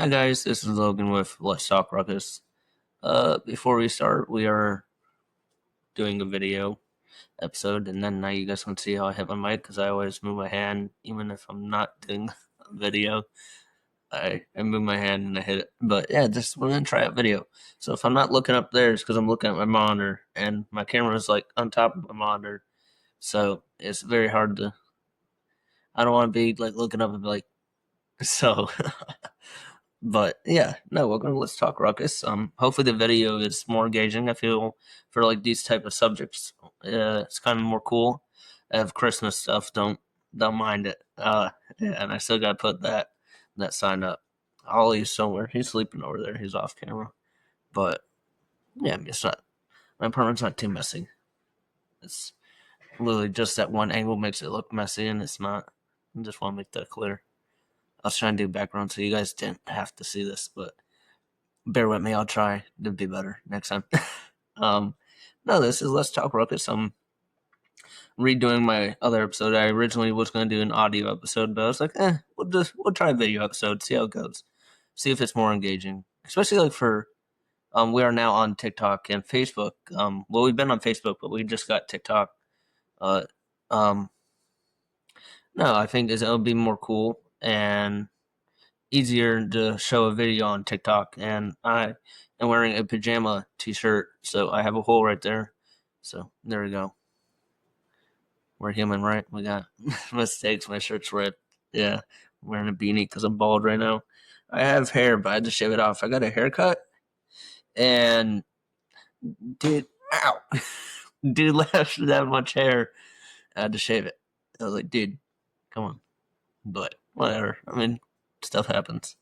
Hi guys, this is Logan with Let's Talk Ruckus. Before we start, we are doing a video episode, and then now you guys can see how I hit my mic because I always move my hand, even if I'm not doing a video. I move my hand and I hit it. But yeah, just we're gonna try a video. So if I'm not looking up there, it's because I'm looking at my monitor, and my camera is like on top of my monitor, so it's very hard to. I don't want to be like looking up and be like so. But yeah, no, welcome to Let's Talk Ruckus. Hopefully the video is more engaging. I feel for like these type of subjects, it's kind of more cool. I have Christmas stuff. Don't mind it. Yeah, and I still got to put that sign up. Ollie's somewhere. He's sleeping over there. He's off camera. But yeah, I mean, it's not. My apartment's not too messy. It's literally just that one angle makes it look messy, and it's not. I just want to make that clear. I was trying to do background so you guys didn't have to see this, but bear with me. I'll try to be better next time. um, no, this is Let's Talk Ruckus. I'm redoing my other episode. I originally was going to do an audio episode, but I was like, we'll try a video episode, see how it goes, see if it's more engaging, especially like for we are now on TikTok and Facebook. Well, we've been on Facebook, but we just got TikTok. Uh, um, no, I think it'll be more cool and easier to show a video on TikTok, and I am wearing a pajama t-shirt, so I have a hole right there. So there we go. We're human, right? We got mistakes. My shirt's red. Yeah, I'm wearing a beanie because I'm bald right now. I have hair, but I had to shave it off. I got a haircut, and dude, ow, dude left that much hair. I had to shave it. I was like, dude, come on. But whatever. I mean, stuff happens.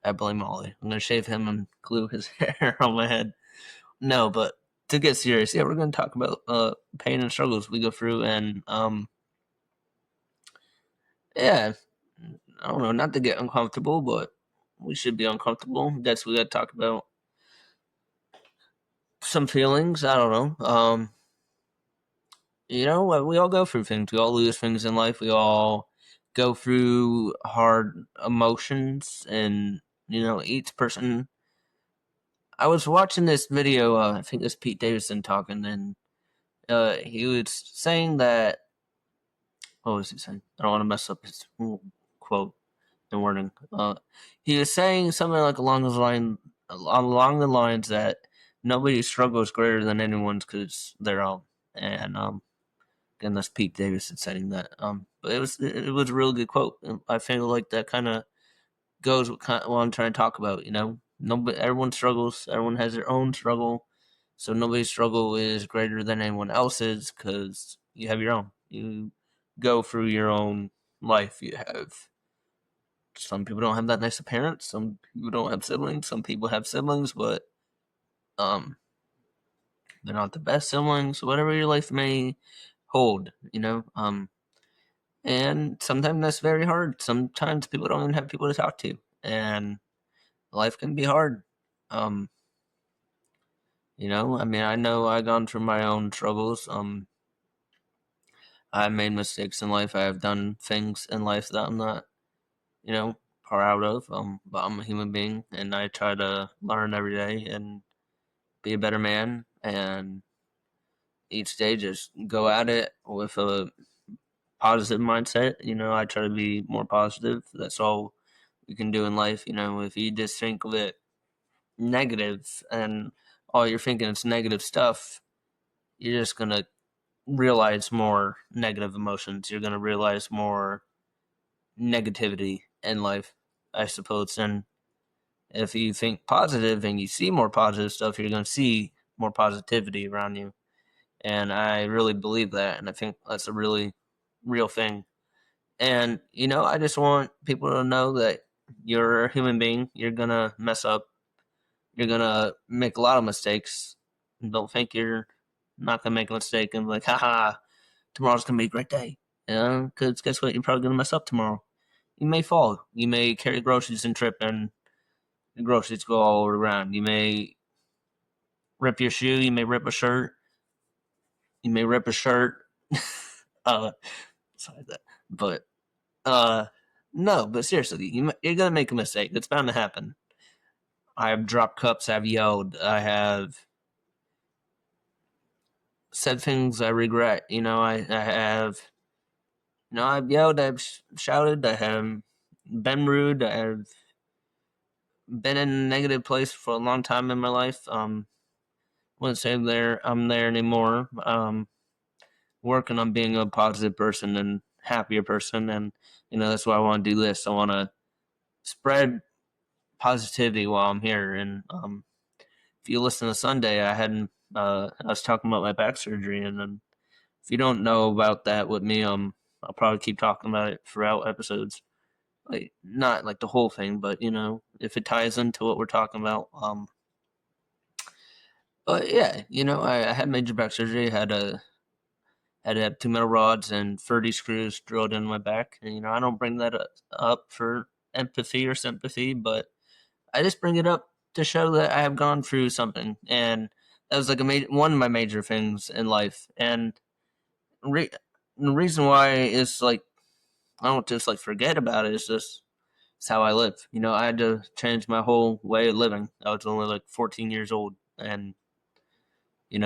I blame Ollie. I'm gonna shave him and glue his hair on my head. No, but to get serious, yeah, we're gonna talk about pain and struggles we go through, and yeah, I don't know, not to get uncomfortable, but we should be uncomfortable. Guess we gotta talk about some feelings. I don't know. We all go through things. We all lose things in life. We all go through hard emotions, and each person. I was watching this video. I think it's Pete Davidson talking, and he was saying that. What was he saying? I don't want to mess up his quote and wording. He was saying something like along the lines that nobody's struggle is greater than anyone's because they're own. And again, that's Pete Davidson saying that. But it was a really good quote. I feel like that kind of goes with what I'm trying to talk about. Nobody, everyone struggles. Everyone has their own struggle. So nobody's struggle is greater than anyone else's because you have your own. You go through your own life. You have some people don't have that nice of parents. Some people don't have siblings. Some people have siblings, but um, they're not the best siblings. Whatever your life may hold. And sometimes that's very hard. Sometimes people don't even have people to talk to, and life can be hard. Um, I mean, I know I've gone through my own struggles. I've made mistakes in life. I have done things in life that I'm not, proud of. But I'm a human being, and I try to learn every day and be a better man. And each day, just go at it with a positive mindset. I try to be more positive. That's all we can do in life. If you just think of it negative and all you're thinking it's negative stuff, you're just gonna realize more negative emotions. You're gonna realize more negativity in life, I suppose. And if you think positive and you see more positive stuff, you're gonna see more positivity around you. And I really believe that, and I think that's a really real thing. And I just want people to know that you're a human being. You're gonna mess up. You're gonna make a lot of mistakes. Don't think you're not gonna make a mistake and be like, haha, tomorrow's gonna be a great day. Because guess what? You're probably gonna mess up tomorrow. You may fall. You may carry groceries and trip, and the groceries go all around. You may rip your shoe. You may rip a shirt. You may rip a shirt. uh, sorry that, but uh, No, but seriously, you're gonna make a mistake. It's bound to happen. I have dropped cups. I've yelled. I have said things I regret. I have. I've yelled. I've shouted. I have been rude. I have been in a negative place for a long time in my life. Wouldn't say I'm there anymore. Working on being a positive person and happier person, and that's why I want to do this. I want to spread positivity while I'm here. And if you listen to Sunday, I was talking about my back surgery, and then if you don't know about that with me, I'll probably keep talking about it throughout episodes. Like not like the whole thing, but if it ties into what we're talking about. But yeah, I had major back surgery. Had to have two metal rods and 30 screws drilled in my back. And I don't bring that up for empathy or sympathy, but I just bring it up to show that I have gone through something, and that was like one of my major things in life. And the reason why is like I don't just like forget about it. It's how I live. I had to change my whole way of living. I was only like 14 years old, and I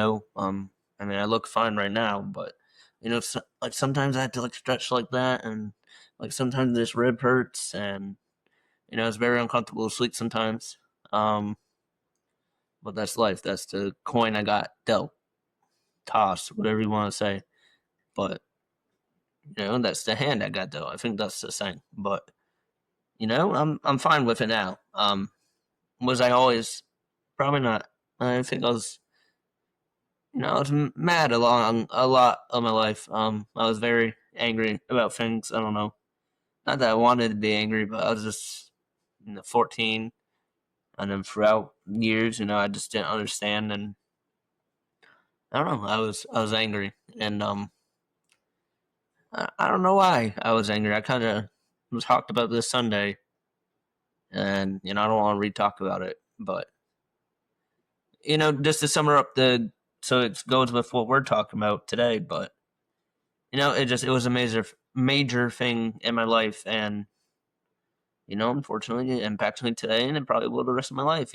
mean, I look fine right now, but like sometimes I have to like stretch like that, and like sometimes this rib hurts, and it's very uncomfortable to sleep sometimes. Um, but that's life. That's the coin I got dealt, tossed, whatever you want to say. But that's the hand I got dealt. I think that's the saying. But I'm fine with it now. Was I always? Probably not. I think I was mad along a lot of my life. I was very angry about things. I don't know. Not that I wanted to be angry, but I was just 14, and then throughout years, I just didn't understand, and I don't know. I was angry, and I don't know why I was angry. I kind of talked about this Sunday, and I don't want to re-talk about it, but just to sum up so it goes with what we're talking about today, but it was a major thing in my life, and unfortunately, it impacts me today, and it probably will the rest of my life.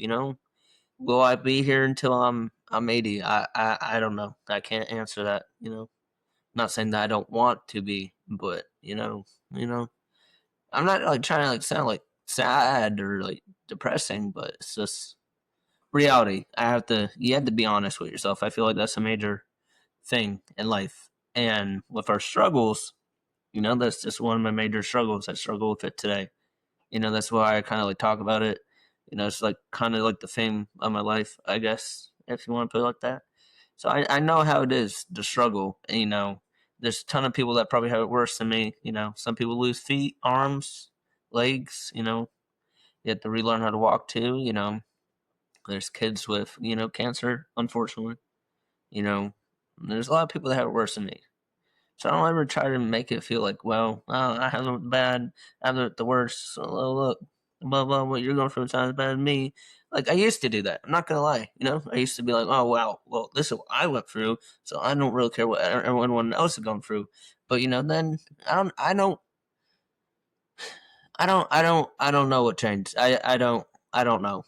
Will I be here until I'm 80? I don't know. I can't answer that. Not saying that I don't want to be, but I'm not like trying to like sound like sad or like depressing, but it's just reality. You have to be honest with yourself. I feel like that's a major thing in life, and with our struggles, that's just one of my major struggles. I struggle with it today. That's why I kind of like talk about it. It's like kind of like the theme of my life, I guess, if you want to put it like that. So I know how it is to struggle. And, there's a ton of people that probably have it worse than me. Some people lose feet, arms, legs. You have to relearn how to walk too. There's kids with cancer, unfortunately. You know, there's a lot of people that have it worse than me. So I don't ever try to make it feel like, well, I have it bad, I have it the worst. So look, blah blah, what you're going through sounds bad to me. Like I used to do that. I'm not gonna lie. I used to be like, oh wow, well this is what I went through, so I don't really care what everyone else is going through. But then I don't know what changed. I don't know.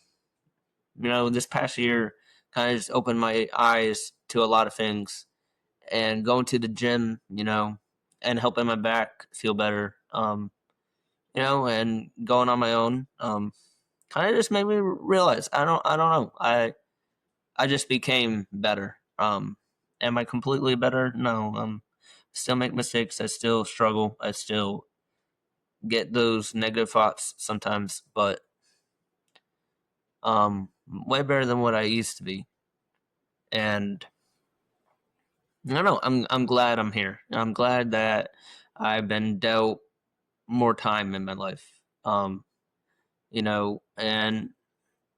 This past year kind of just opened my eyes to a lot of things, and going to the gym, and helping my back feel better, and going on my own, kind of just made me realize I don't know. I just became better. Am I completely better? No. Still make mistakes. I still struggle. I still get those negative thoughts sometimes, but way better than what I used to be. And I don't know. I'm glad I'm here. I'm glad that I've been dealt more time in my life. And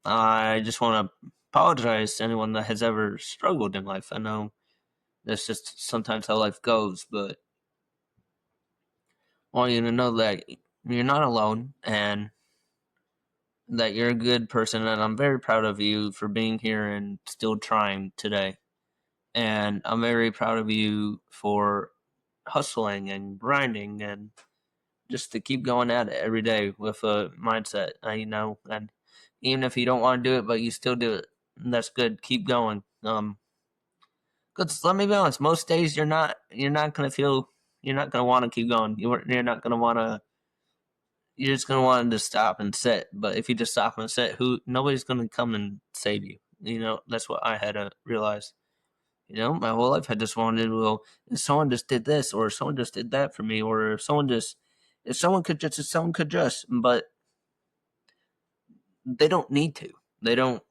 I just want to apologize to anyone that has ever struggled in life. I know that's just sometimes how life goes, but I want you to know that you're not alone and that you're a good person. And I'm very proud of you for being here and still trying today. And I'm very proud of you for hustling and grinding and just to keep going at it every day with a mindset, and even if you don't want to do it, but you still do it, that's good. Keep going. Because let me be honest, most days you're not gonna feel, you're not gonna want to keep going. You're not gonna want to. You're just gonna want to stop and sit. But if you just stop and sit, nobody's gonna come and save you. That's what I had to realize. My whole life I just wanted, well, if someone just did this, or if someone just did that for me, or if someone could just, but they don't need to. They don't.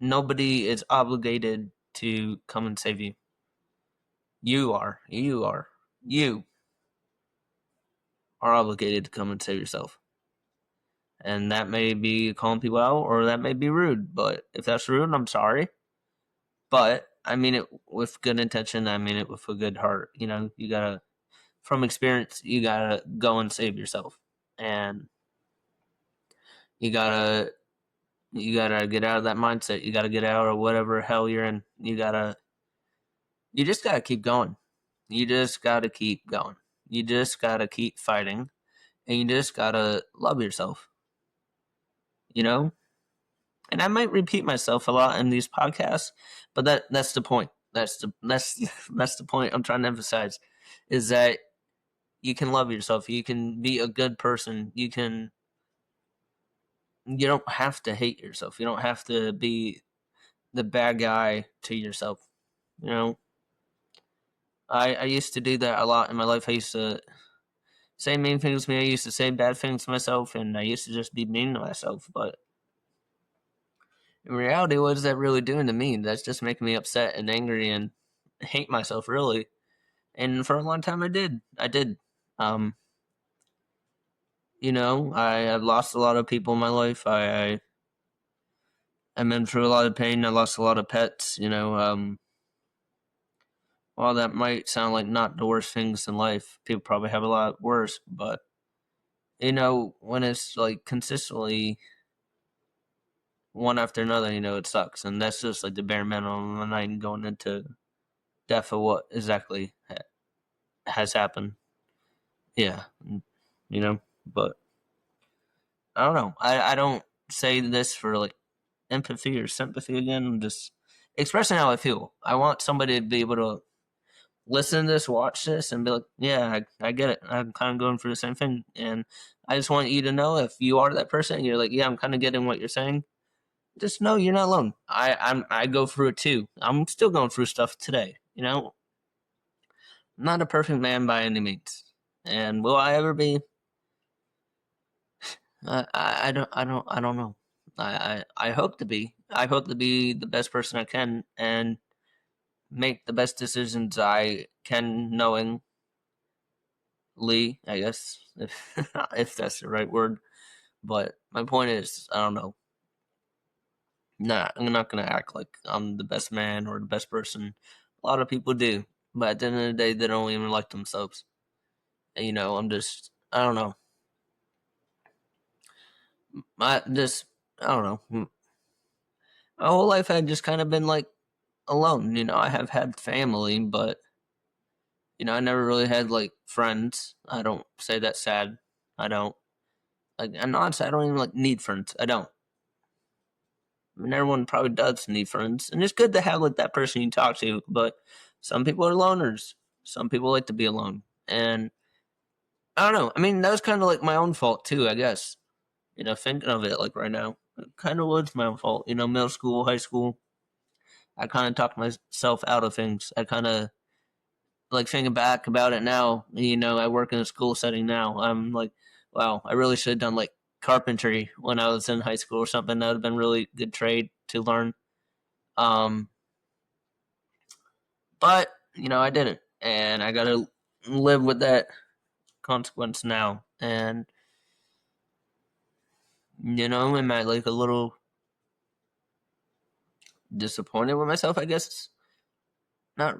Nobody is obligated to come and save you. You are. You are obligated to come and save yourself. And that may be calling people out, or that may be rude. But if that's rude, I'm sorry. But I mean it with good intention. I mean it with a good heart. You gotta, from experience, you gotta go and save yourself, and you gotta get out of that mindset. You gotta get out of whatever hell you're in. You just gotta keep going. You just gotta keep going. You just gotta keep fighting, and you just gotta love yourself. And I might repeat myself a lot in these podcasts, but that's the point. That's the point I'm trying to emphasize, is that you can love yourself. You can be a good person. You don't have to hate yourself. You don't have to be the bad guy to yourself. I used to do that a lot in my life. I used to say mean things to me. I used to say bad things to myself, and I used to just be mean to myself. But in reality, what is that really doing to me? That's just making me upset and angry and hate myself, really. And for a long time, I did. Um, I've lost a lot of people in my life. I've been through a lot of pain. I lost a lot of pets. While that might sound like not the worst things in life, people probably have a lot worse. But when it's like consistently one after another, it sucks, and that's just like the bare minimum. I'm not even going into depth of what exactly has happened. Yeah, but I don't know. I don't say this for like empathy or sympathy again. I'm just expressing how I feel. I want somebody to be able to listen to this, watch this, and be like, yeah, I get it. I'm kind of going through the same thing. And I just want you to know, if you are that person and you're like, yeah, I'm kind of getting what you're saying, just know you're not alone. I go through it too. I'm still going through stuff today. I'm not a perfect man by any means. And will I ever be? I don't know. I hope to be. I hope to be the best person I can and make the best decisions I can, knowingly, I guess, if that's the right word. But my point is, I don't know. Nah, I'm not gonna act like I'm the best man or the best person. A lot of people do, but at the end of the day, they don't even like themselves. And, I don't know. I don't know. My whole life I've just kind of been like alone. I have had family, but I never really had like friends. I don't say that sad. I don't like. And honestly, I don't even like need friends. I don't. I mean, everyone probably does need friends, and it's good to have like that person you talk to. But some people are loners. Some people like to be alone, and I don't know. I mean, that was kind of like my own fault too, I guess. Thinking of it like right now, it kind of was my own fault. Middle school, high school, I kind of talked myself out of things. I kind of like thinking back about it now. I work in a school setting now. I'm like, wow, I really should have done like carpentry when I was in high school or something. That would have been really good trade to learn. Um, but I didn't, and I got to live with that consequence now. And am I like a little disappointed with myself? I guess not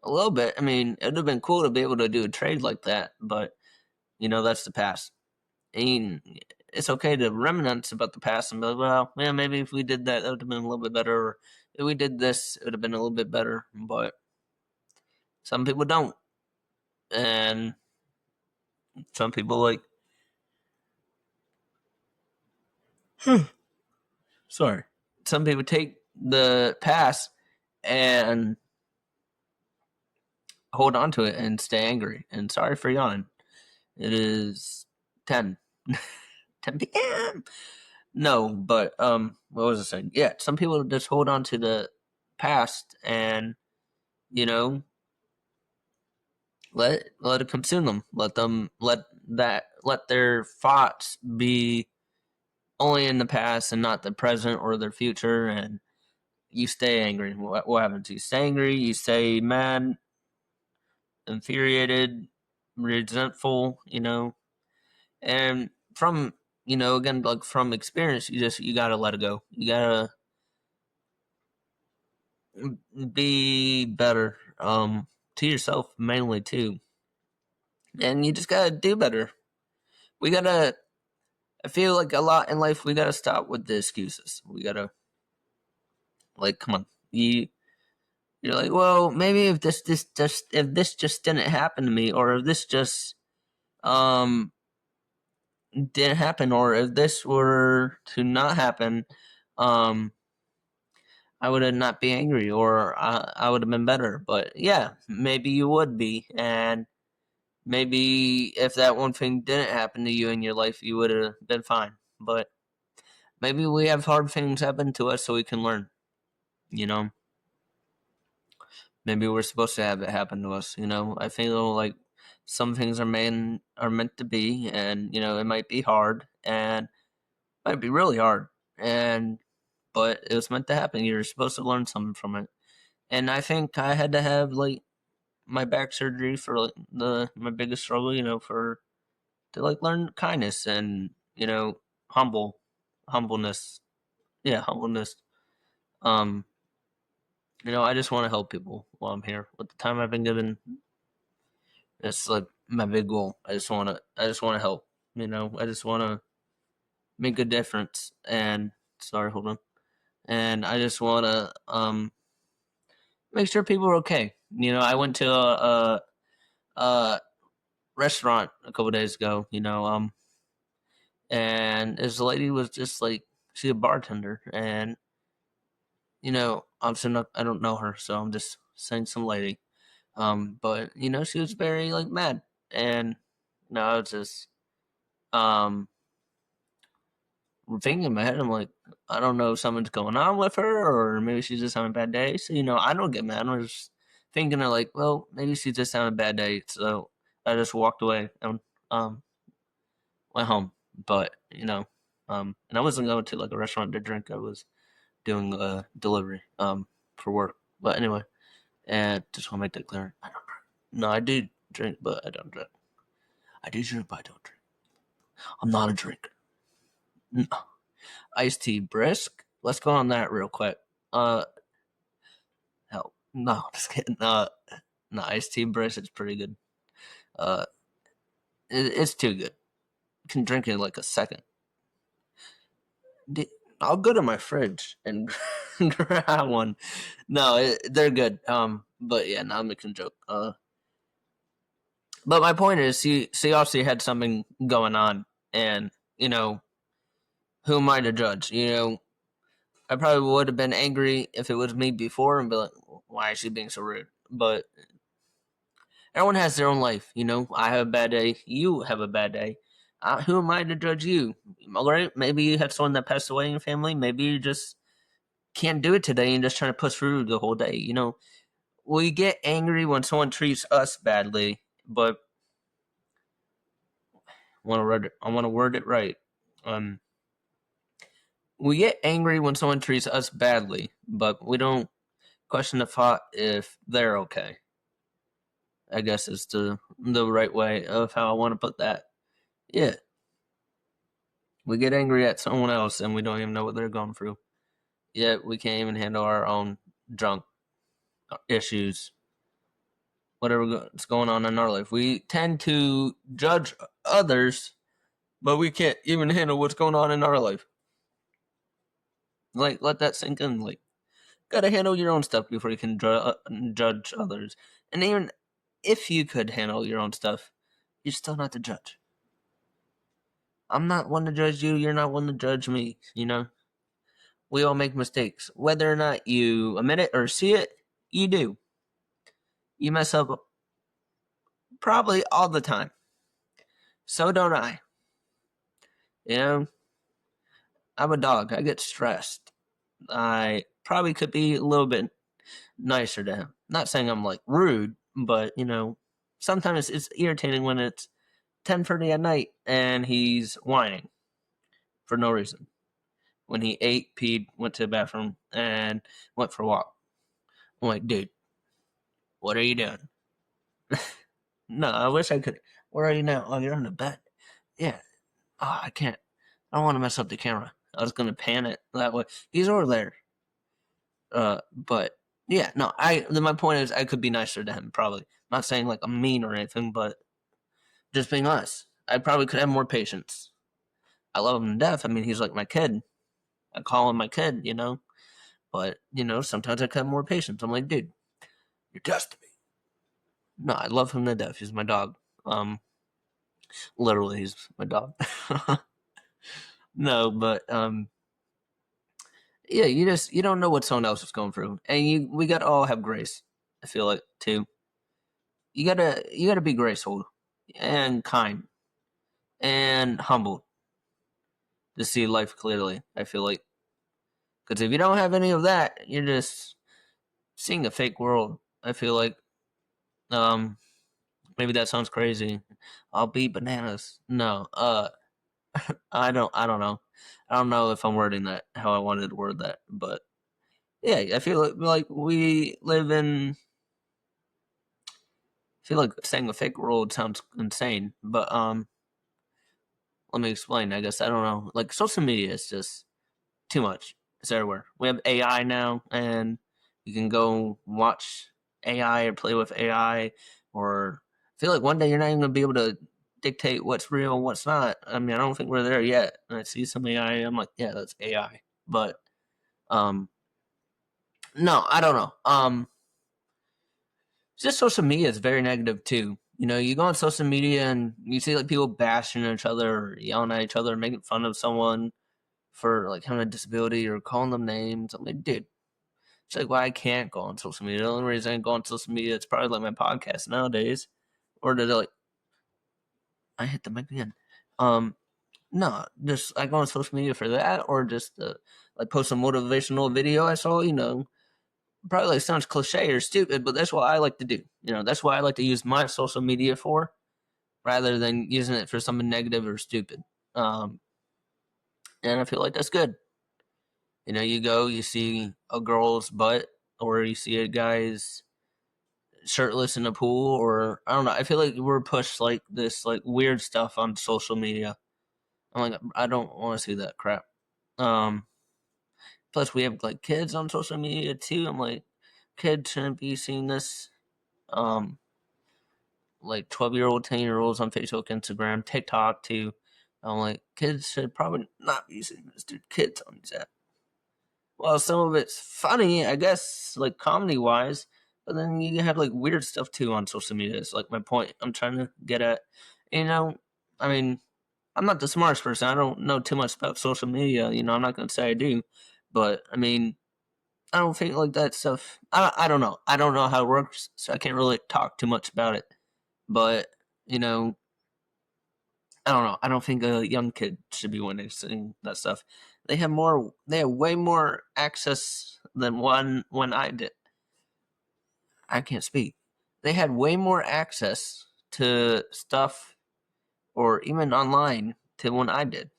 a little bit. I mean, it would have been cool to be able to do a trade like that, but that's the past. And it's okay to reminisce about the past and be like, well, yeah, maybe if we did that, that would have been a little bit better. Or if we did this, it would have been a little bit better. But some people don't. And Some people like, sorry. Some people take the past and hold on to it and stay angry. And sorry for yawning. It is 10. 10 p.m. No, but what was I saying? Yeah, some people just hold on to the past and let it consume them. Let their thoughts be only in the past and not the present or their future. And you stay angry. What happens? You stay angry. You stay mad, infuriated, resentful. And from again, like from experience, you gotta let it go. You gotta be better to yourself mainly too, and you just gotta do better. We gotta I feel like a lot in life we gotta stop with the excuses. We gotta, like, come on. You're like, well, maybe if this just didn't happen to me, or if this just um didn't happen, or if this were to not happen, um I would have not be angry, or I would have been better. But yeah, maybe you would be, and maybe if that one thing didn't happen to you in your life, you would have been fine. But maybe we have hard things happen to us so we can learn. You know, maybe we're supposed to have it happen to us. I feel like some things are meant to be, and it might be hard, and might be really hard, and but it was meant to happen. You're supposed to learn something from it. And I think I had to have like my back surgery for like my biggest struggle, for to like learn kindness and humbleness. Yeah, humbleness. Um, I just want to help people while I'm here. With the time I've been given, it's like my big goal. I just want to help. I just want to make a difference. And sorry, hold on. And I just want to make sure people are okay. I went to a restaurant a couple days ago. And this lady was just like, she's a bartender, and obviously not, I don't know her, so I'm just saying some lady. But she was very like mad, and I was just um thinking in my head, I'm like, I don't know if something's going on with her, or maybe she's just having a bad day. So I don't get mad. I was thinking of like, well, maybe she's just having a bad day. So I just walked away and went home. But and I wasn't going to like a restaurant to drink. I was doing a delivery for work. But anyway, and just want to make that clear. I don't drink. No, I do drink, but I don't drink. I do drink, but I don't drink. I'm not a drinker. No. Iced tea brisk. Let's go on that real quick. Hell, no, I'm just kidding. No, iced tea brisk is pretty good. Uh, it's too good. You can drink it in like a second. I'll go to my fridge and grab one. No, they're good. But yeah, now I'm making a joke. But my point is, she obviously had something going on, and who am I to judge? I probably would have been angry if it was me before and be like, why is she being so rude? But everyone has their own life. I have a bad day. You have a bad day. Who am I to judge you? All right, maybe you have someone that passed away in your family. Maybe you just can't do it today and just trying to push through the whole day. We get angry when someone treats us badly, but I want to word it right. We get angry when someone treats us badly, but we don't question the thought if they're okay. I guess is the right way of how I want to put that. Yeah. We get angry at someone else and we don't even know what they're going through. Yet we can't even handle our own drunk issues, whatever's going on in our life. We tend to judge others, but we can't even handle what's going on in our life. Like, let that sink in. Like, gotta handle your own stuff before you can judge others. And even if you could handle your own stuff, you're still not the judge. I'm not one to judge you. You're not one to judge me. We all make mistakes. Whether or not you admit it or see it, you do. You mess up probably all the time. So don't I. I'm a dog. I get stressed. I probably could be a little bit nicer to him. Not saying I'm like rude, but sometimes it's irritating when it's 10:30 at night and he's whining for no reason. When he ate, peed, went to the bathroom, and went for a walk. I'm like, dude, what are you doing? No, I wish I could. Where are you now? Oh, you're on the bed. Yeah. Oh, I can't. I don't want to mess up the camera. I was gonna pan it that way. He's over there. But yeah, no. My point is, I could be nicer to him. Probably not saying like I'm mean or anything, but just being honest. I probably could have more patience. I love him to death. I mean, he's like my kid. I call him my kid, But sometimes I could have more patience. I'm like, dude, you're testing me. No, I love him to death. He's my dog. Literally, he's my dog. No, but yeah, you don't know what someone else is going through, and we gotta all have grace. I feel like too. You gotta be graceful and kind and humble to see life clearly. I feel like because if you don't have any of that, you're just seeing a fake world. I feel like maybe that sounds crazy. I'll be bananas. No, I don't know. I don't know if I'm wording that how I wanted to word that, but yeah, I feel like we live in. I feel like saying a fake world sounds insane, but let me explain. I guess I don't know. Like social media is just too much. It's everywhere. We have AI now, and you can go watch AI or play with AI, or I feel like one day you're not even gonna be able to dictate what's real and what's not. I mean, I don't think we're there yet. And I see some AI, I'm like, yeah, that's AI. But um, no, I don't know. Just social media is very negative too. You go on social media and you see like people bashing each other, or yelling at each other, making fun of someone for like having a disability or calling them names. I'm like, dude, it's like why I can't go on social media. The only reason I can go on social media is probably like my podcast nowadays, or to like I hit the mic again. No, just I go on social media for that, or just like post a motivational video I saw. Probably like sounds cliche or stupid, but that's what I like to do. That's what I like to use my social media for, rather than using it for something negative or stupid. And I feel like that's good. You go, you see a girl's butt, or you see a guy's shirtless in a pool, or I don't know. I feel like we're pushed like this, like weird stuff on social media. I'm like, I don't want to see that crap. Um, Plus, we have like kids on social media too. I'm like, kids shouldn't be seeing this. Um, like 12-year-old, 10-year-olds on Facebook, Instagram, TikTok too. I'm like, kids should probably not be seeing this, dude. Kids on these apps. Well, some of it's funny, I guess, like comedy wise, but then you have like weird stuff too on social media. It's like my point I'm trying to get at. You know, I mean, I'm not the smartest person. I don't know too much about social media. I'm not going to say I do, but I mean, I don't think like that stuff. I don't know. I don't know how it works, so I can't really talk too much about it. But you know, I don't know. I don't think a young kid should be witnessing that stuff. They have more. They have way more access than one when I did. I can't speak. They had way more access to stuff, or even online, to when I did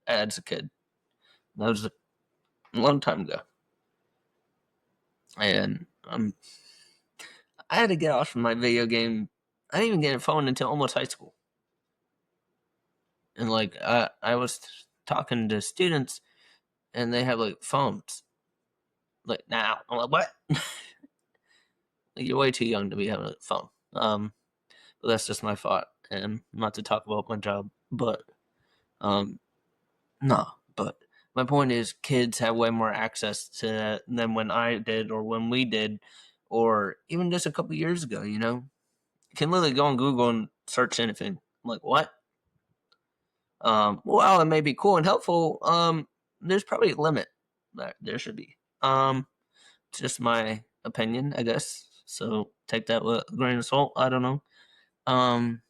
as a kid. That was a long time ago, and I had to get off from my video game. I didn't even get a phone until almost high school, and like I was talking to students, and they have like phones. Like now, I'm like, what? Like, you're way too young to be having a phone. But that's just my thought, and not to talk about my job, but um, no. But my point is, kids have way more access to that than when I did, or when we did, or even just a couple years ago. You can literally go on Google and search anything. I'm like, what? While it may be cool and helpful, there's probably a limit. There should be. Just my opinion, I guess. So take that with a grain of salt. I don't know. Um,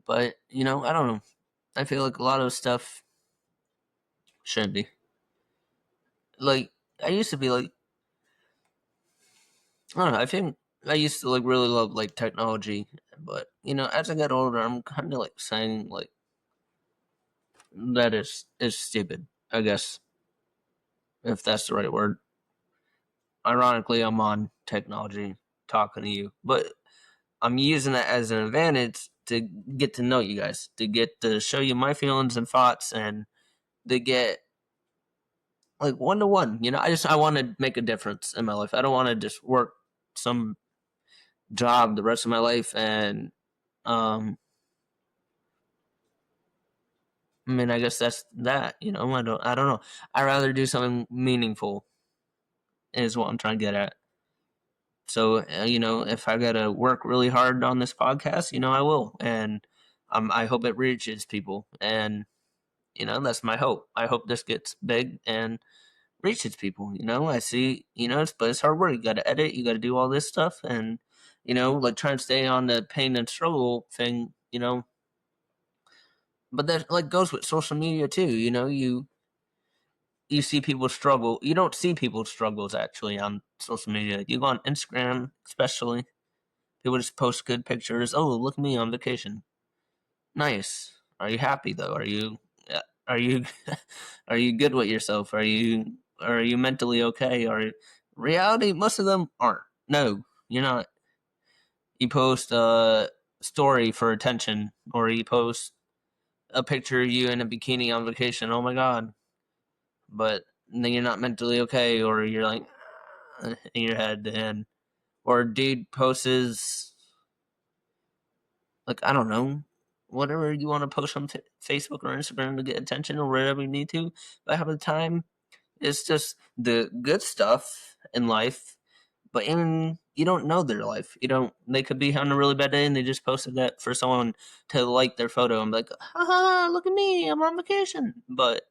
but I don't know. I feel like a lot of stuff shouldn't be. Like I used to be like, I don't know. I think I used to like really love like technology, but as I got older, I'm kind of like saying like that is stupid. I guess if that's the right word. Ironically, I'm on technology talking to you, but I'm using it as an advantage to get to know you guys, to get to show you my feelings and thoughts, and to get like one to one. I want to make a difference in my life. I don't want to just work some job the rest of my life, and I mean, I guess that's that. I don't know. I rather do something meaningful. Is what I'm trying to get at. So, if I gotta work really hard on this podcast, I will, and I hope it reaches people, and that's my hope. I hope this gets big and reaches people. I see, but it's hard work. You got to edit, you got to do all this stuff, and like trying to stay on the pain and struggle thing. But that like goes with social media too. You see people struggle. You don't see people's struggles actually on social media. You go on Instagram, especially. People just post good pictures. Oh, look at me on vacation. Nice. Are you happy though? Are you are you good with yourself? Are you mentally okay? Or reality, most of them aren't. No, you're not. You post a story for attention, or you post a picture of you in a bikini on vacation. Oh my god! But then you're not mentally okay, or you're like in your head, and or dude posts like I don't know, whatever you want to post on Facebook or Instagram to get attention or whatever you need to. But half the time, it's just the good stuff in life, but even you don't know their life. You don't. They could be having a really bad day and they just posted that for someone to like their photo and be like, "Haha, look at me, I'm on vacation." But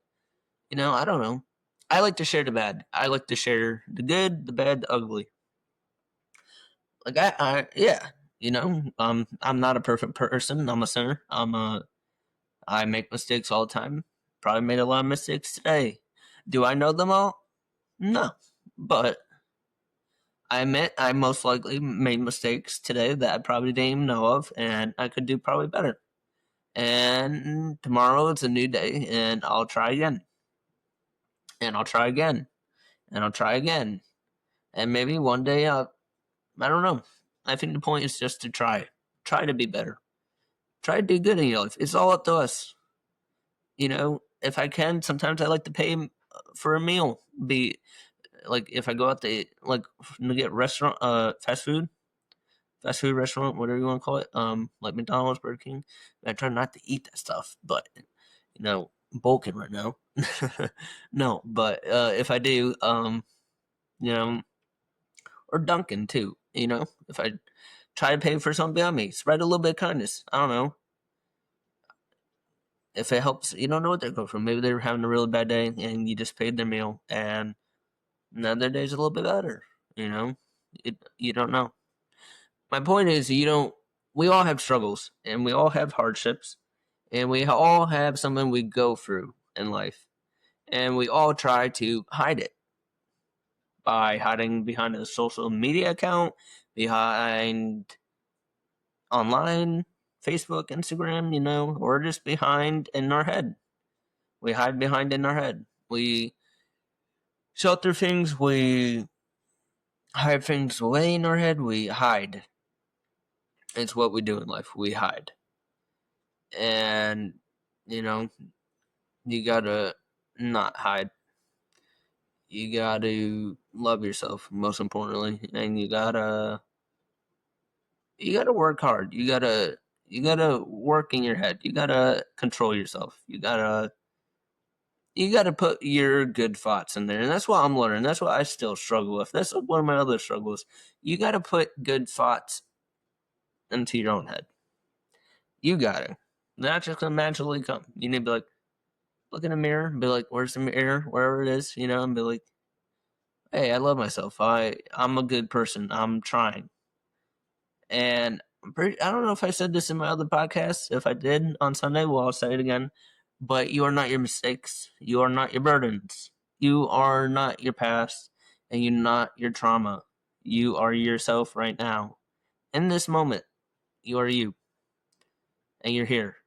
I don't know. I like to share the bad. I like to share the good, the bad, the ugly. Like yeah. I'm not a perfect person. I'm a sinner. I make mistakes all the time. Probably made a lot of mistakes today. Do I know them all? No. But I admit I most likely made mistakes today that I probably didn't even know of, and I could do probably better. And tomorrow it's a new day, and I'll try again. And I'll try again. And I'll try again. And maybe one day I don't know. I think the point is just to try. Try to be better. Try to do good in your life. It's all up to us. If I can, sometimes I like to pay for a meal. Be like if I go out to like to get fast food restaurant, whatever you want to call it, like McDonald's, Burger King. I try not to eat that stuff, but bulking right now. No, but if I do, you know, or Dunkin' too. If I try to pay for something beyond me, spread a little bit of kindness. I don't know if it helps. You don't know what they're going from. Maybe they're having a really bad day, and you just paid their meal, and now their day's a little bit better. You don't know. My point is, you don't. We all have struggles, and we all have hardships, and we all have something we go through in life, and we all try to hide it by hiding behind a social media account, behind online, Facebook, Instagram, or just behind in our head. We hide behind in our head. We shelter things. We hide things away in our head. We hide. It's what we do in life. We hide. And, you gotta not hide. You gotta love yourself, most importantly. And you gotta work hard. You gotta work in your head. You gotta control yourself. You gotta put your good thoughts in there, and that's what I'm learning. That's what I still struggle with. That's one of my other struggles. You gotta put good thoughts into your own head. You got it. Not just gonna magically come. You need to be like, look in the mirror and be like, where's the mirror? Wherever it is, and be like, hey, I love myself. I'm a good person. I'm trying. And I don't know if I said this in my other podcast. If I did on Sunday, well, I'll say it again. But you are not your mistakes. You are not your burdens. You are not your past. And you're not your trauma. You are yourself right now. In this moment, you are you. And you're here,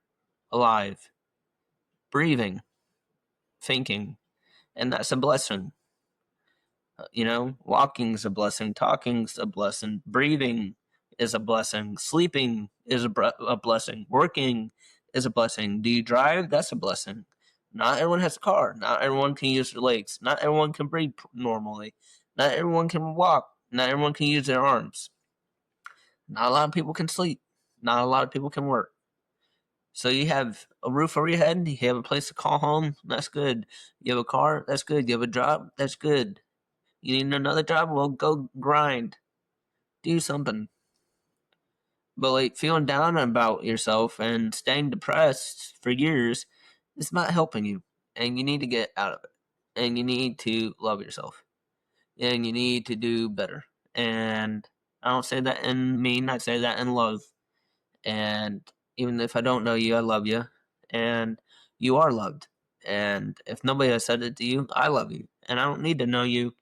alive, breathing, thinking. And that's a blessing. Walking's a blessing, talking's a blessing, breathing is a blessing, sleeping is a blessing, working is a blessing. Do you drive? That's a blessing. Not everyone has a car. Not everyone can use their legs. Not everyone can breathe normally. Not everyone can walk. Not everyone can use their arms. Not a lot of people can sleep. Not a lot of people can work. So you have a roof over your head. You have a place to call home. That's good. You have a car. That's good. You have a job. That's good. You need another job? Well, go grind. Do something. But like feeling down about yourself and staying depressed for years is not helping you. And you need to get out of it. And you need to love yourself. And you need to do better. And I don't say that in mean, I say that in love. And even if I don't know you, I love you. And you are loved. And if nobody has said it to you, I love you. And I don't need to know you.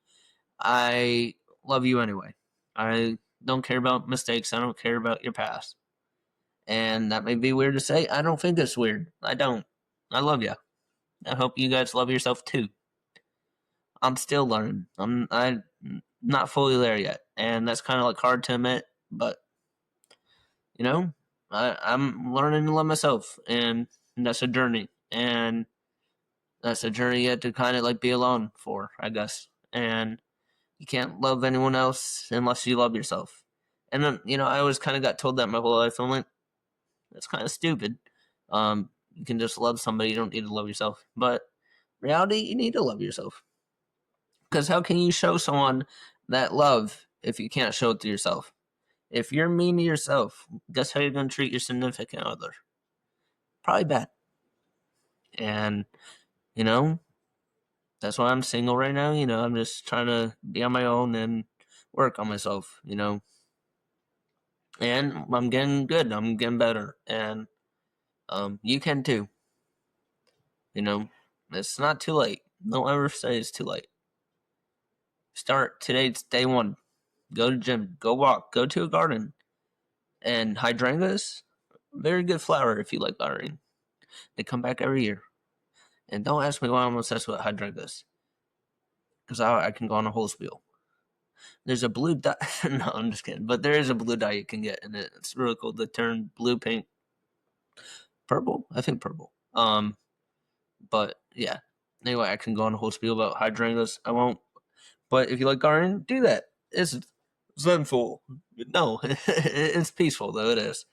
I love you anyway. I don't care about mistakes. I don't care about your past. And that may be weird to say. I don't think it's weird. I don't. I love you. I hope you guys love yourself too. I'm still learning. I'm not fully there yet, and that's kind of like hard to admit. But I'm learning to love myself, and that's a journey. And that's a journey you have to kind of like be alone for, I guess. And you can't love anyone else unless you love yourself. And then, I always kind of got told that my whole life. I'm like, that's kind of stupid. You can just love somebody. You don't need to love yourself. But reality, you need to love yourself. Because how can you show someone that love if you can't show it to yourself? If you're mean to yourself, guess how you're going to treat your significant other? Probably bad. And, that's why I'm single right now. I'm just trying to be on my own and work on myself, And I'm getting good. I'm getting better. And you can too. It's not too late. Don't ever say it's too late. Start today. It's day one. Go to gym. Go walk. Go to a garden. And hydrangeas, very good flower if you like gardening. They come back every year. And don't ask me why I'm obsessed with hydrangeas. Because I can go on a whole spiel. There's a blue dye. No, I'm just kidding. But there is a blue dye you can get, and it's really cool. They turn blue, pink, purple. I think purple. But yeah. Anyway, I can go on a whole spiel about hydrangeas. I won't. But if you like gardening, do that. It's zenful. No, it's peaceful though. It is.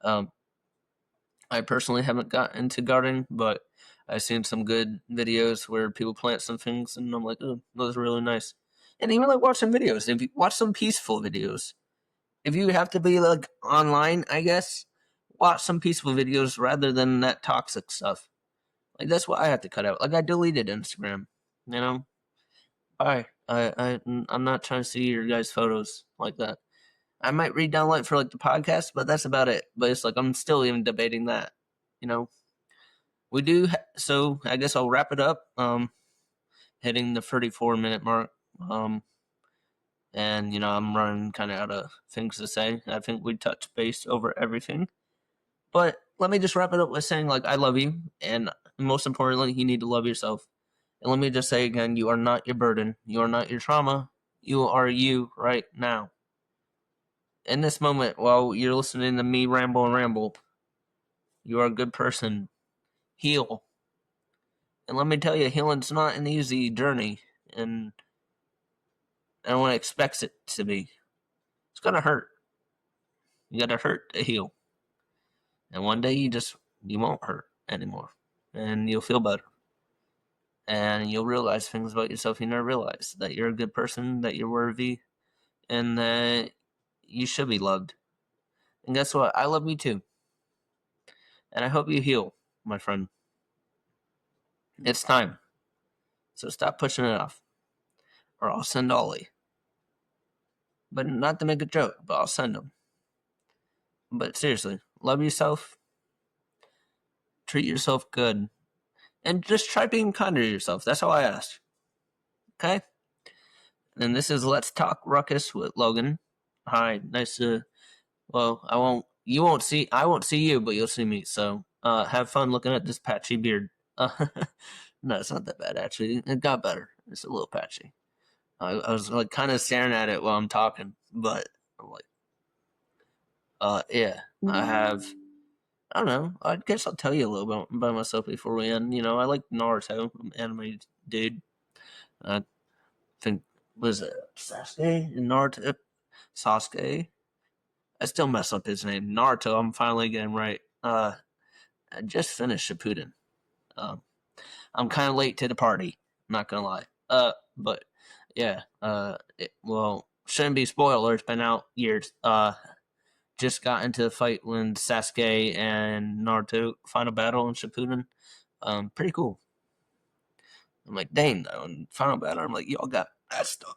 I personally haven't got into gardening, but I've seen some good videos where people plant some things, and I'm like, oh, those are really nice. And even like watching videos. If you watch some peaceful videos, if you have to be like online, I guess watch some peaceful videos rather than that toxic stuff. Like that's what I have to cut out. Like I deleted Instagram. I'm not trying to see your guys' photos like that. I might re-download it for like the podcast, but that's about it. But it's like I'm still even debating that. We do. So I guess I'll wrap it up. Hitting the 34-minute mark. And I'm running kind of out of things to say. I think we touched base over everything. But let me just wrap it up with saying like I love you, and most importantly, you need to love yourself. And let me just say again, you are not your burden. You are not your trauma. You are you right now. In this moment, while you're listening to me ramble, you are a good person. Heal. And let me tell you, healing's not an easy journey, and no one expects it to be. It's gonna hurt. You gotta hurt to heal. And one day you won't hurt anymore. And you'll feel better. And you'll realize things about yourself you never realized. That you're a good person, that you're worthy, and that you should be loved. And guess what? I love you too. And I hope you heal, my friend. It's time. So stop pushing it off. Or I'll send Ollie. But not to make a joke, but I'll send him. But seriously, love yourself. Treat yourself good. And just try being kinder to yourself. That's all I ask. Okay? And this is Let's Talk Ruckus with Logan. Hi, nice to... Well, I won't see you, but you'll see me. So, have fun looking at this patchy beard. No, it's not that bad, actually. It got better. It's a little patchy. I was like kind of staring at it while I'm talking, but I'm like, yeah, I don't know. I guess I'll tell you a little bit about myself before we end. I like Naruto. I'm an anime dude. I think, was it Sasuke in Naruto? Sasuke? I still mess up his name. Naruto, I'm finally getting right. I just finished Shippuden. I'm kind of late to the party. Not gonna lie. But yeah. Shouldn't be spoilers. Been out years. Just got into the fight when Sasuke and Naruto final battle in Shippuden. Pretty cool. I'm like, dang, though. In final battle, I'm like, y'all got that stuff.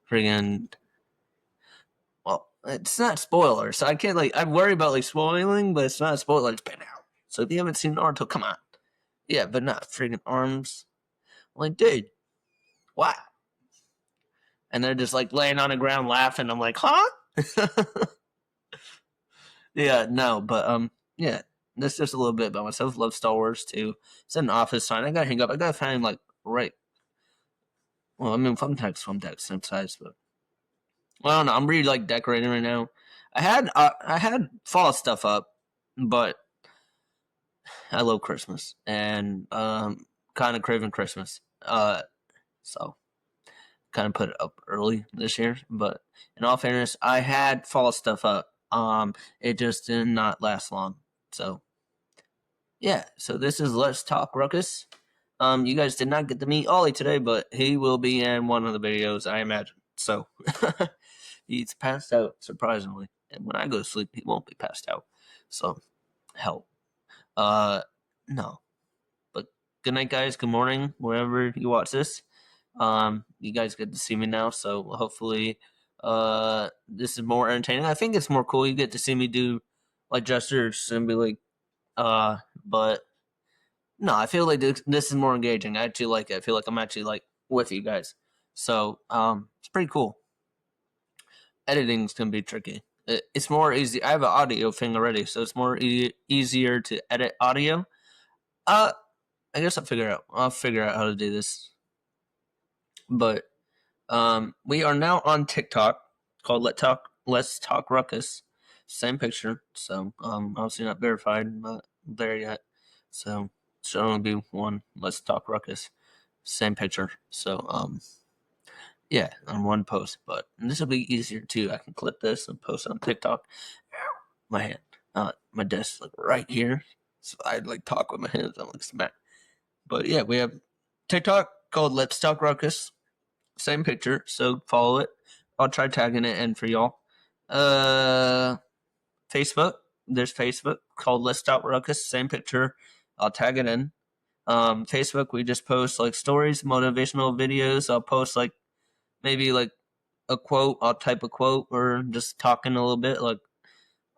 Friggin'. Well, it's not spoilers, so I can't I worry about spoiling, but it's not a spoiler. It's been out. So if you haven't seen Naruto, come on. Yeah, but not friggin' arms. I'm like, dude, what? And they're just laying on the ground laughing. I'm like, huh? Yeah, no, but yeah. That's just a little bit about myself. Love Star Wars too. It's an office sign. I gotta hang up. I gotta find right. Well, I mean, thumbtacks, same size, but I don't know. I'm really decorating right now. I had fall stuff up, but I love Christmas and kind of craving Christmas. So kind of put it up early this year. But in all fairness, I had fall stuff up. It just did not last long. So yeah. So this is Let's Talk Ruckus. You guys did not get to meet Ollie today, but he will be in one of the videos, I imagine. So he's passed out, surprisingly. And when I go to sleep, he won't be passed out. So help. No. But good night, guys. Good morning, wherever you watch this. You guys get to see me now, so hopefully this is more entertaining. I think it's more cool. You get to see me do gestures and be but no, I feel like this is more engaging. I actually like it. I feel like I'm actually with you guys. So it's pretty cool. Editing's gonna be tricky. It's more easy. I have an audio thing already, so it's more easier to edit audio. I guess I'll figure out how to do this. But we are now on TikTok called Let's Talk Ruckus. Same picture. So obviously not verified, not there yet. So should only be one Let's Talk Ruckus. Same picture. So yeah, on one post. But this will be easier too. I can clip this and post it on TikTok. My hand, my desk right here. So I talk with my hands. I'm smack. But yeah, we have TikTok called Let's Talk Ruckus. Same picture, so follow it. I'll try tagging it in for y'all. Facebook, there's Facebook called Let's Talk Ruckus. Same picture. I'll tag it in. Facebook, we just post stories, motivational videos. I'll post maybe a quote. I'll type a quote or just talking a little bit,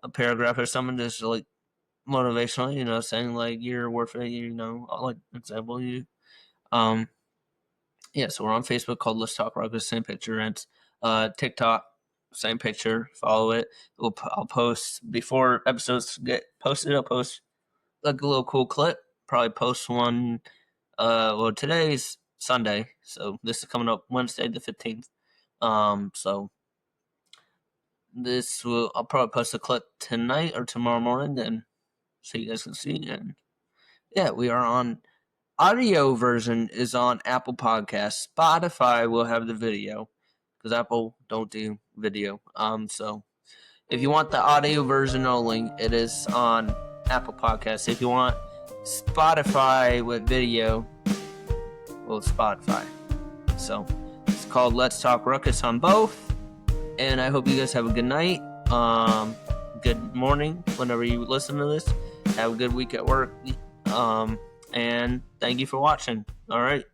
a paragraph or something, just motivational. Saying you're worth it. Example you. Yeah, so we're on Facebook called Let's Talk Ruckus, same picture. And TikTok, same picture. Follow it. I'll post before episodes get posted. I'll post a little cool clip. Probably post one. Well, today's Sunday, so this is coming up Wednesday the 15th. So I'll probably post a clip tonight or tomorrow morning, then so you guys can see. And yeah, we are on. Audio version is on Apple Podcasts. Spotify will have the video because Apple don't do video. So if you want the audio version only, it is on Apple Podcasts. If you want Spotify with video, well, Spotify. So it's called Let's Talk Ruckus on both. And I hope you guys have a good night. good morning whenever you listen to this. Have a good week at work. And thank you for watching. All right.